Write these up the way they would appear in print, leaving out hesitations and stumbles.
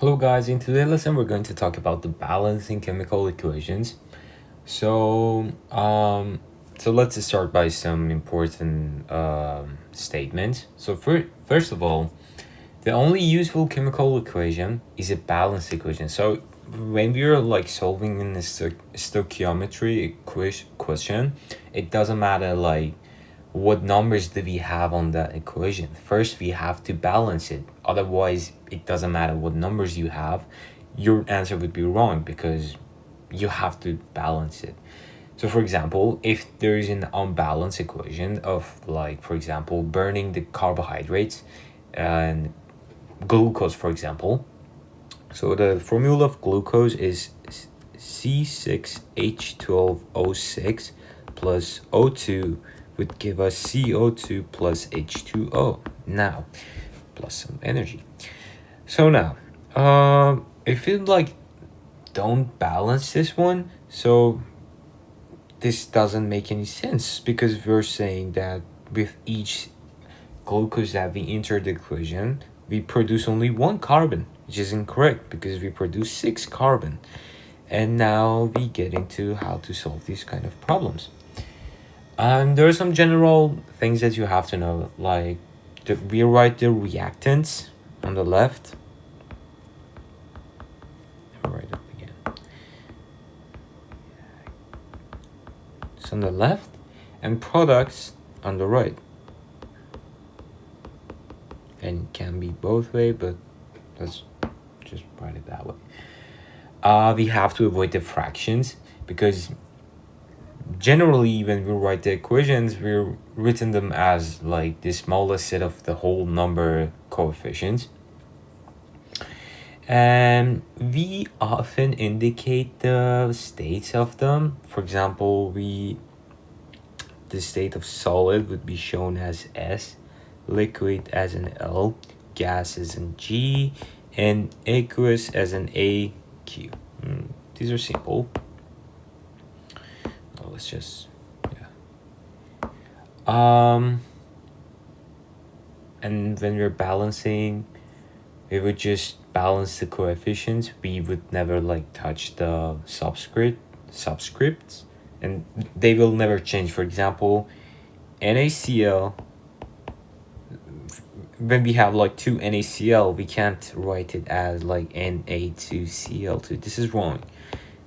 Hello guys, in today's lesson we're going to talk about the balancing chemical equations. So, so let's start by some important statements. So first of all, the only useful chemical equation is a balance equation. So when we're like solving in a stoichiometry question, it doesn't matter like what numbers do we have on that equation. First we have to balance it, otherwise it doesn't matter what numbers you have, your answer would be wrong because you have to balance it. So for example, if there is an unbalanced equation of, like, for example, burning the carbohydrates and glucose, for example, so the formula of glucose is C6H12O6 plus O2 would give us CO2 plus H2O. Now, plus some energy. So now, if you like don't balance this one, so this doesn't make any sense because we're saying that with each glucose that we enter the equation, we produce only one carbon, which is incorrect because we produce 6 carbon. And now we get into how to solve these kind of problems. And there are some general things that you have to know, like we write the reactants on the left. I'll write it again. It's on the left, and products on the right. And it can be both way, but let's just write it that way. We have to avoid the fractions because generally when we write the equations, we're written them as like the smallest set of the whole number coefficients. And we often indicate the states of them. For example, the state of solid would be shown as S, liquid as an L, gas as an G, and aqueous as an AQ. These are simple. Let's just, and when we're balancing, we would just balance the coefficients. We would never like touch the subscripts, and they will never change. For example, NaCl, when we have like 2 NaCl, we can't write it as like Na2Cl2. This is wrong.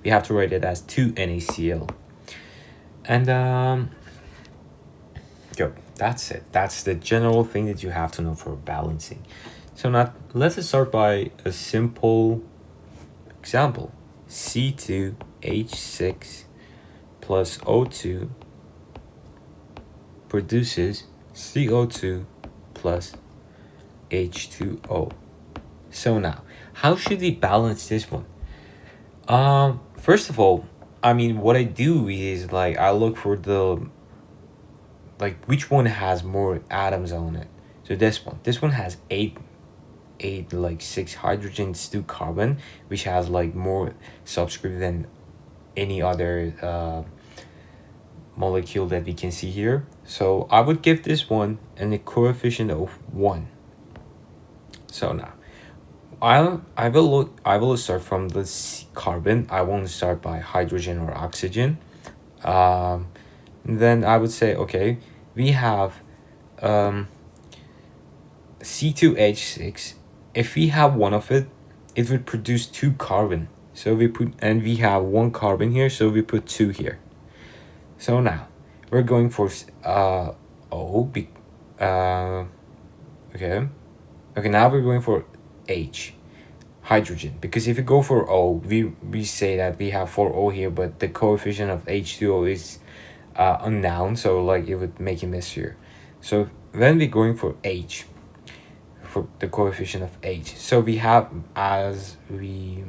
We have to write it as 2 NaCl. And good, that's it. That's the general thing that you have to know for balancing. So now let's start by a simple example. C2H6 plus O2 produces CO2 plus H2O. So now, how should we balance this one? First of all, I mean, what I do is like I look for the which one has more atoms on it. So this one has eight like 6 hydrogens, 2 carbon, which has like more subscript than any other molecule that we can see here. So I would give this one a coefficient of 1. So now I will start from the carbon. I won't start by hydrogen or oxygen. Then I would say, okay, we have C2H6. If we have one of it, it would produce 2 carbon. So we have 1 carbon here, so we put 2 here. So now we're going for okay, now we're going for H, hydrogen, because if you go for O, we say that we have 4O here, but the coefficient of H2O is unknown, so like it would make a mess here. So then we're going for H, for the coefficient of H. So we have, as we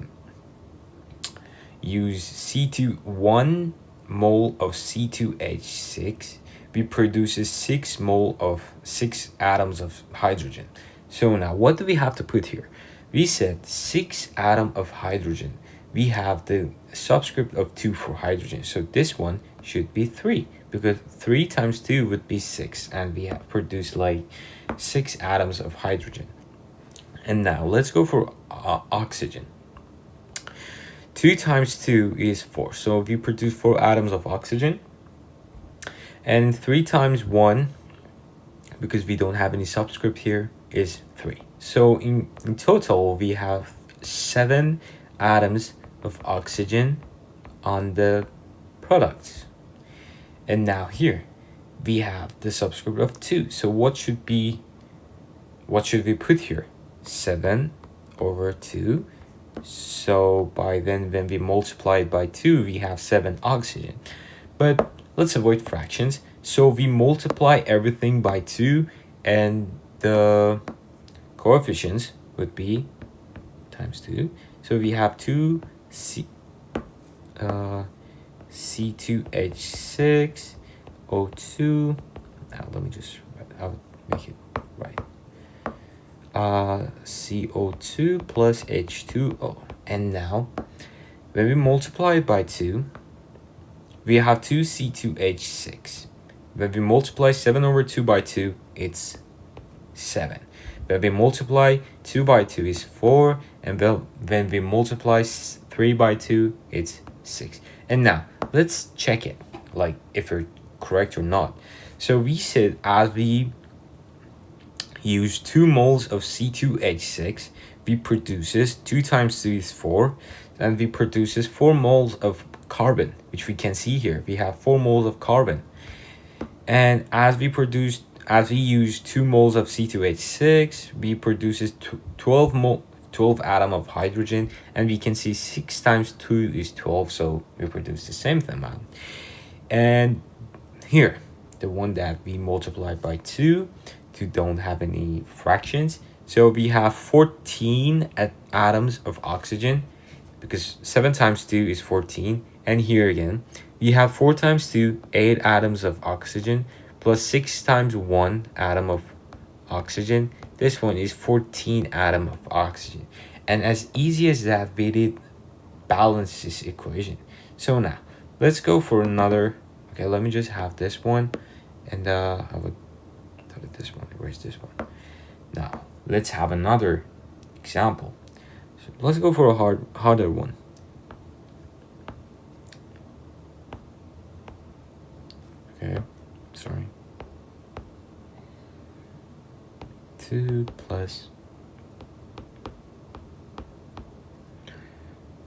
use C2, 1 mole of C2H6, we produces 6 mole of 6 atoms of hydrogen. So now what do we have to put here? We said 6 atom of hydrogen. We have the subscript of 2 for hydrogen. So this one should be 3, because 3 times 2 would be 6, and we have produced like 6 atoms of hydrogen. And now let's go for oxygen. 2 times 2 is 4. So we produce 4 atoms of oxygen. And 3 times 1, because we don't have any subscript here, is 3. So in total, we have 7 atoms of oxygen on the products. And now here, we have the subscript of 2. So what should we put here? 7 over 2. So by then, when we multiply it by 2, we have 7 oxygen. But let's avoid fractions. So we multiply everything by 2, and the coefficients would be times 2. So we have 2 C2H6 O2. Now let me just, I'll make it right. CO2 plus H2O. And now, when we multiply it by 2, we have 2 C2H6. When we multiply 7 over 2 by 2, it's 7. When we multiply 2 by 2 is 4. And when we multiply 3 by 2, it's 6. And now, let's check it, like if we're correct or not. So we said as we use 2 moles of C2H6, we produces 2 times 2 is 4, and we produces 4 moles of carbon, which we can see here. We have 4 moles of carbon. And as we use 2 moles of C2H6, we produces 12 atom of hydrogen, and we can see 6 times 2 is 12, so we produce the same amount. And here, the one that we multiplied by 2 don't have any fractions, so we have 14 atoms of oxygen, because 7 times 2 is 14. And here again, we have 4 times 2, 8 atoms of oxygen, plus 6 times 1 atom of oxygen. This one is 14 atom of oxygen. And as easy as that, we did balance this equation. So now, let's go for another. Okay, let me just have this one, and I would put this one. Where's this one? Now, let's have another example. So let's go for a harder one. Okay, sorry. 2 plus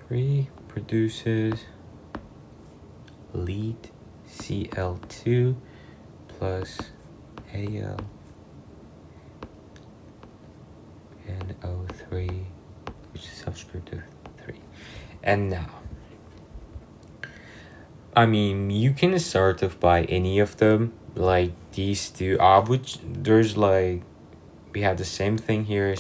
3 produces lead Cl2 plus Al NO3, which is subscript of 3. And now, I mean, you can start off by any of them, like these two. There's like, we have the same thing here,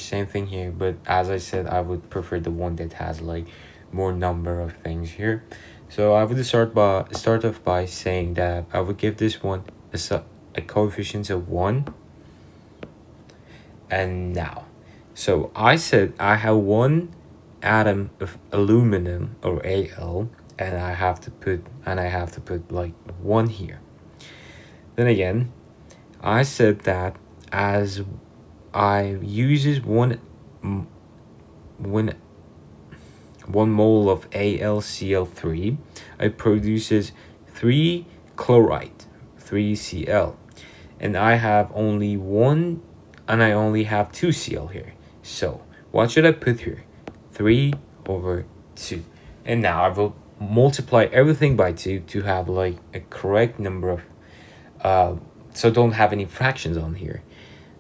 but as I said, I would prefer the one that has like more number of things here. So I would start off by saying that I would give this one a coefficient of 1. And now, so I said I have 1 atom of aluminum, or Al, and I have to put like 1 here. Then again, I said that as I uses one mole of AlCl3, it produces 3 chloride, 3Cl, and I have only 1, and I only have 2 Cl here. So what should I put here? 3 over 2. And now I will multiply everything by 2 to have like a correct number of so don't have any fractions on here.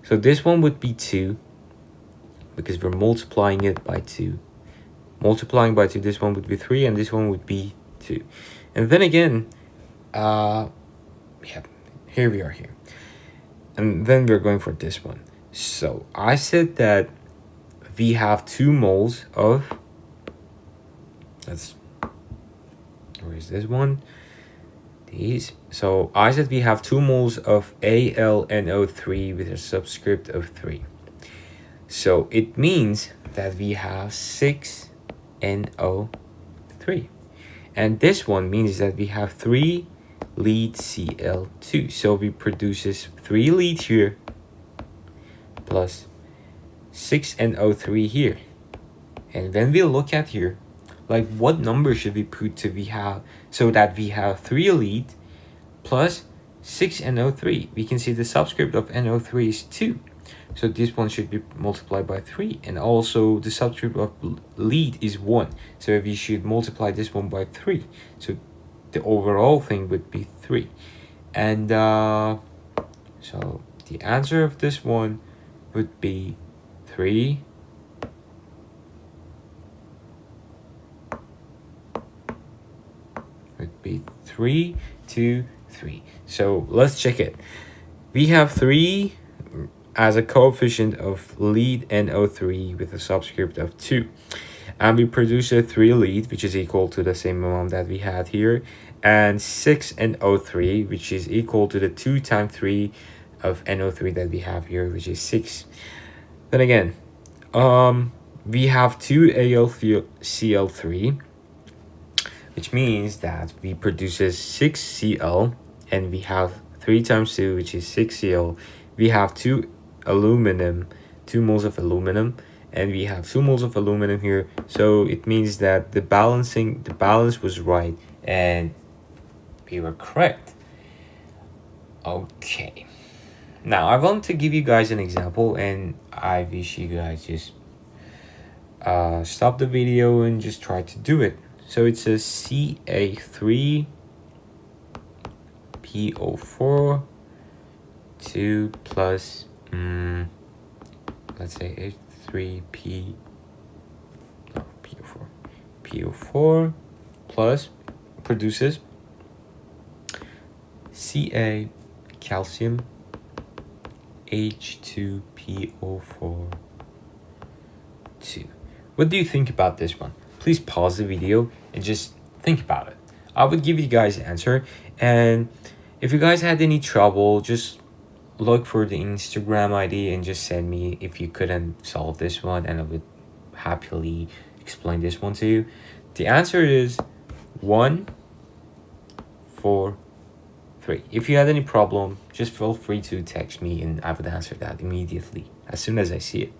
So this one would be 2, because we're multiplying it by 2. Multiplying by 2, this one would be 3, and this one would be 2. And then again, yeah, here we are here. And then we're going for this one. So I said that we have 2 moles of, where is this one? These. So I said we have 2 moles of AlNO3 with a subscript of 3. So it means that we have 6NO3. And this one means that we have 3 lead Cl2. So we produces 3 lead here plus 6NO3 here. And when we look at here, like what number should we put to we have so that we have 3 lead plus 6NO3. We can see the subscript of NO3 is 2. So this one should be multiplied by 3. And also the subscript of lead is 1. So we should multiply this one by 3. So the overall thing would be 3. And so the answer of this one would be 3. Would be 3, 2, 3. So let's check it. We have 3 as a coefficient of lead NO3 with a subscript of 2. And we produce a 3 lead, which is equal to the same amount that we had here. And 6 NO3, which is equal to the 2 times 3 of NO3 that we have here, which is 6. Then again, we have 2 AlCl3, which means that we produces 6 Cl, and we have 3 times 2, which is 6 Cl. We have 2 moles of aluminum, and we have 2 moles of aluminum here. So it means that the balance was right, and we were correct. Okay. Now I want to give you guys an example, and I wish you guys just stop the video and just try to do it. So it's a Ca3PO4 2 plus let's say PO4 plus produces Ca calcium H2PO4 2. What do you think about this one? Please pause the video and just think about it. I would give you guys an answer, and if you guys had any trouble, just look for the Instagram ID and just send me if you couldn't solve this one, and I would happily explain this one to you. The answer is 1, 4, 3. If you had any problem, just feel free to text me and I would answer that immediately as soon as I see it.